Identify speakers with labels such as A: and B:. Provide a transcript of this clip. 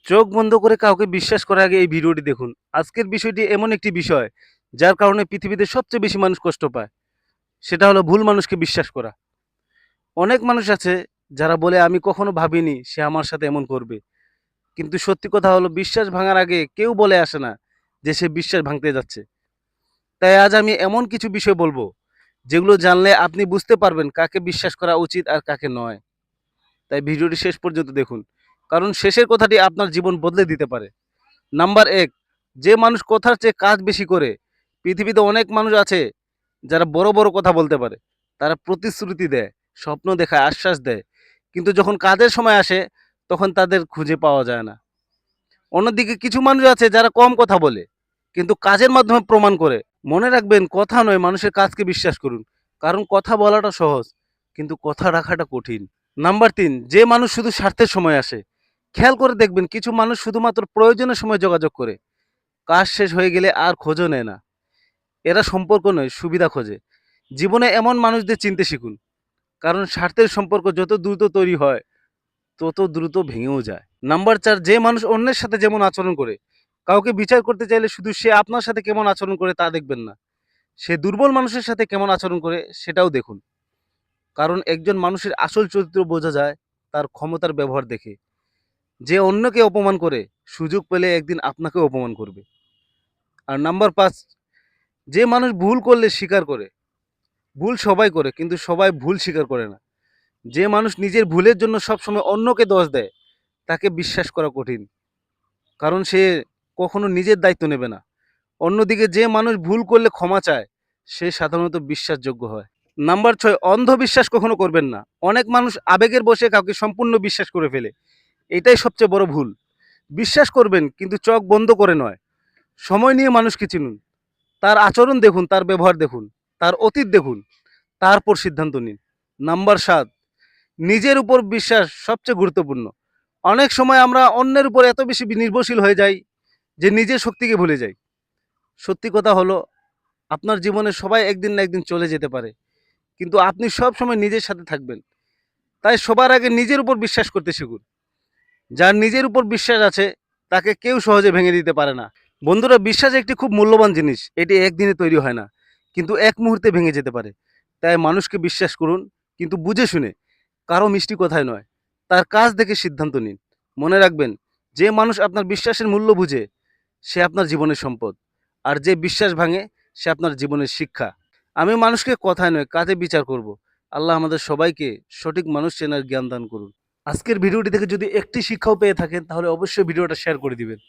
A: চোখ বন্ধ করে কাউকে বিশ্বাস করার আগে এই ভিডিওটি দেখুন। আজকের বিষয়টি এমন একটি বিষয় যার কারণে পৃথিবীতে সবচেয়ে বেশি মানুষ কষ্ট পায়। সেটা হলো ভুল মানুষকে বিশ্বাস করা। অনেক মানুষ আছে যারা বলে আমি কখনো ভাবিনি সে আমার সাথে এমন করবে। কিন্তু সত্যি কথা হলো বিশ্বাস ভাঙার আগে কেউ বলে আসে না যে সে বিশ্বাস ভাঙতে যাচ্ছে। তাই আজ আমি এমন কিছু বিষয় বলবো যেগুলো জানলে আপনি বুঝতে পারবেন কাকে বিশ্বাস করা উচিত আর কাকে নয়। তাই ভিডিওটি শেষ পর্যন্ত দেখুন। কারণ শেষের কথাটি আপনার জীবন বদলে দিতে পারে। নাম্বার ১, যে মানুষ কথার চেয়ে কাজ বেশি করে। পৃথিবীতে অনেক মানুষ আছে যারা বড়, বড় কথা বলতে পারে। তারা প্রতিশ্রুতি দেয়, স্বপ্ন দেখায়, আশ্বাস দেয়। কিন্তু যখন কাজের সময় আসে তখন তাদের খুঁজে পাওয়া যায় না। অন্যদিকে কিছু মানুষ আছে যারা কম কথা বলে কিন্তু কাজের মাধ্যমে প্রমাণ করে। মনে রাখবেন কথা নয় মানুষের কাজকে বিশ্বাস করুন। কারণ কথা বলাটা সহজ কিন্তু কথা রাখাটা কঠিন। নাম্বার ৩, যে মানুষ শুধু স্বার্থের সময় আসে। খেয়াল করে দেখবেন কিছু মানুষ শুধুমাত্র প্রয়োজনের সময় যোগাযোগ করে। কাজ শেষ হয়ে গেলে আর খোঁজও নেয় না। এরা সম্পর্ক নয় সুবিধা খোঁজে। জীবনে এমন মানুষদের চিনতে শিখুন। কারণ স্বার্থের সম্পর্ক যত দ্রুত তৈরি হয় তত দ্রুত ভেঙেও যায়। নাম্বার ৪, যে মানুষ অন্যের সাথে যেমন আচরণ করে। কাউকে বিচার করতে চাইলে শুধু সে আপনার সাথে কেমন আচরণ করে তা দেখবেন না। সে দুর্বল মানুষের সাথে কেমন আচরণ করে সেটাও দেখুন। কারণ একজন মানুষের আসল চরিত্র বোঝা যায় তার ক্ষমতার ব্যবহার দেখে। যে অন্যকে অপমান করে সুযোগ পেলে একদিন আপনাকেও অপমান করবে। আর নাম্বার ৫, যে মানুষ ভুল করলে স্বীকার করে। ভুল সবাই করে কিন্তু সবাই ভুল স্বীকার করে না। যে মানুষ নিজের ভুলের জন্য সবসময় অন্যকে দোষ দেয় তাকে বিশ্বাস করা কঠিন। কারণ সে কখনো নিজের দায়িত্ব নেবে না। অন্যদিকে যে মানুষ ভুল করলে ক্ষমা চায় সে সাধারণত বিশ্বাসযোগ্য হয়। নাম্বার ৬, অন্ধবিশ্বাস কখনো করবেন না। অনেক মানুষ আবেগের বশে কাউকে সম্পূর্ণ বিশ্বাস করে ফেলে। এটাই সবচেয়ে বড় ভুল। বিশ্বাস করবেন কিন্তু চোখ বন্ধ করে নয়। সময় নিয়ে মানুষকে চিনুন। তার আচরণ দেখুন, তার ব্যবহার দেখুন, তার অতীত দেখুন, তারপর সিদ্ধান্ত নিন। নাম্বার ৭, নিজের উপর বিশ্বাস সবচেয়ে গুরুত্বপূর্ণ। অনেক সময় আমরা অন্যের উপর এত বেশি নির্ভরশীল হয়ে যাই যে নিজের শক্তিকে ভুলে যাই। সত্যি কথা হলো আপনার জীবনে সবাই একদিন না একদিন চলে যেতে পারে। কিন্তু আপনি সবসময় নিজের সাথে থাকবেন। তাই সবার আগে নিজের উপর বিশ্বাস করতে শিখুন। যার নিজের উপর বিশ্বাস আছে তাকে কেউ সহজে ভেঙে দিতে পারে না। বন্ধুরা, বিশ্বাস একটি খুব মূল্যবান জিনিস। এটি একদিনে তৈরি হয় না কিন্তু এক মুহূর্তে ভেঙে যেতে পারে। তাই মানুষকে বিশ্বাস করুন কিন্তু বুঝে শুনে। কারো মিষ্টি কথায় নয়, তার কাজ দেখে সিদ্ধান্ত নিন। মনে রাখবেন, যে মানুষ আপনার বিশ্বাসের মূল্য বুঝে সে আপনার জীবনের সম্পদ। আর যে বিশ্বাস ভাঙে সে আপনার জীবনের শিক্ষা। আমি মানুষকে কথায় নয় কাজে বিচার করব। আল্লাহ আমাদের সবাইকে সঠিক মানুষ চেনার জ্ঞান দান করুন। আজকের ভিডিওটি থেকে যদি একটি শিক্ষাও পেয়ে থাকেন তাহলে অবশ্যই ভিডিওটা শেয়ার করে দিবেন।